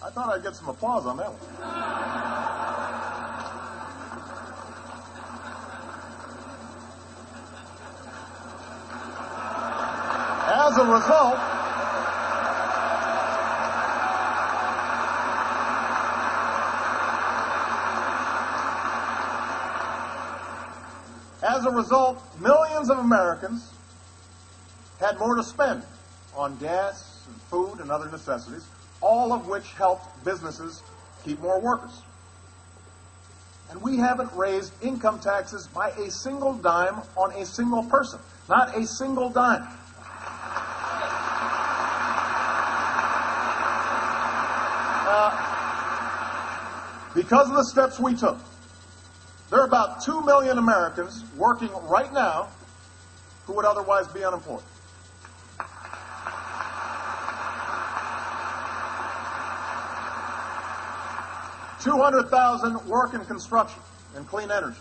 I thought I'd get some applause on that one. As a result, millions of Americans had more to spend on gas and food and other necessities, all of which helped businesses keep more workers. And we haven't raised income taxes by a single dime on a single person. Not a single dime. Because of the steps we took, there are about 2 million Americans working right now who would otherwise be unemployed. $200,000 work in construction and clean energy.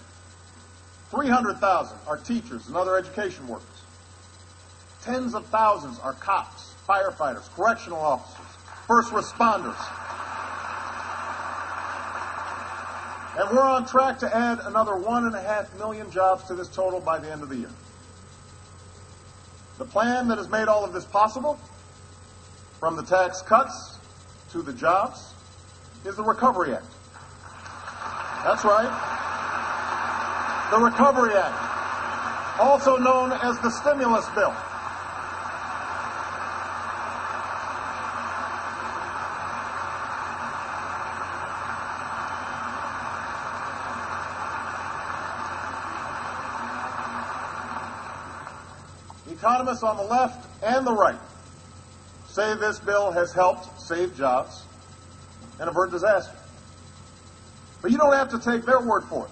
300,000 are teachers and other education workers. Tens of thousands are cops, firefighters, correctional officers, first responders. And we're on track to add another 1.5 million jobs to this total by the end of the year. The plan that has made all of this possible, from the tax cuts to the jobs, is the Recovery Act. That's right. The Recovery Act, also known as the stimulus bill. Economists on the left and the right say this bill has helped save jobs and avert disaster. But you don't have to take their word for it.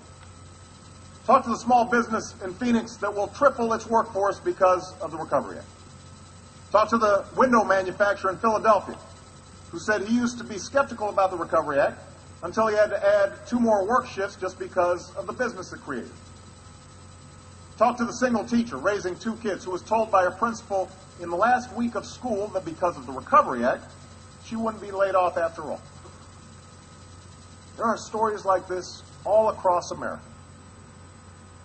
Talk to the small business in Phoenix that will triple its workforce because of the Recovery Act. Talk to the window manufacturer in Philadelphia who said he used to be skeptical about the Recovery Act until he had to add 2 more work shifts just because of the business it created. Talk to the single teacher raising 2 kids who was told by her principal in the last week of school that because of the Recovery Act, she wouldn't be laid off after all. There are stories like this all across America.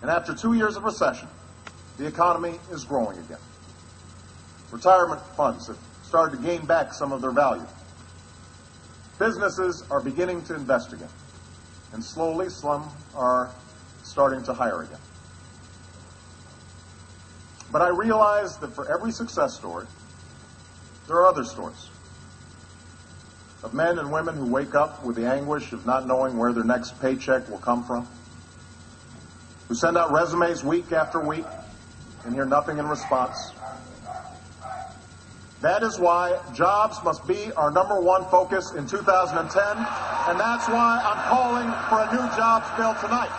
And after 2 years of recession, the economy is growing again. Retirement funds have started to gain back some of their value. Businesses are beginning to invest again. And slowly, some are starting to hire again. But I realize that for every success story, there are other stories of men and women who wake up with the anguish of not knowing where their next paycheck will come from, who send out resumes week after week and hear nothing in response. That is why jobs must be our #1 focus in 2010, and that's why I'm calling for a new jobs bill tonight.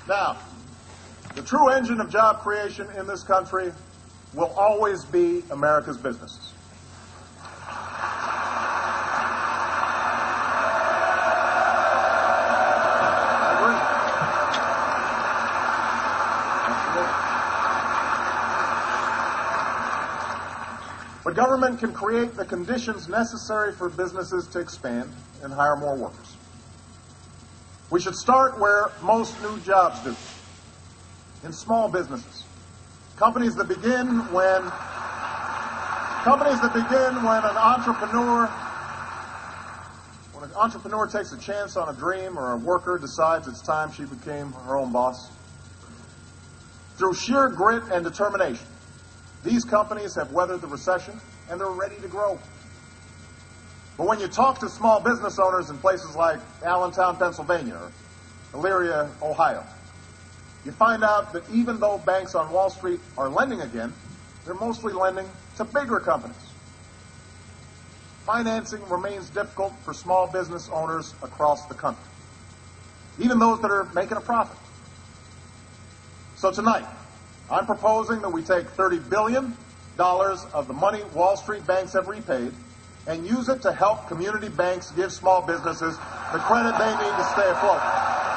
Now, the true engine of job creation in this country will always be America's businesses. I agree. But government can create the conditions necessary for businesses to expand and hire more workers. We should start where most new jobs do, in small businesses. Companies that begin when an entrepreneur takes a chance on a dream, or a worker decides it's time she became her own boss. Through sheer grit and determination, these companies have weathered the recession and they're ready to grow. But when you talk to small business owners in places like Allentown, Pennsylvania, or Elyria, Ohio, you find out that even though banks on Wall Street are lending again, they're mostly lending to bigger companies. Financing remains difficult for small business owners across the country, even those that are making a profit. So tonight, I'm proposing that we take $30 billion of the money Wall Street banks have repaid and use it to help community banks give small businesses the credit they need to stay afloat.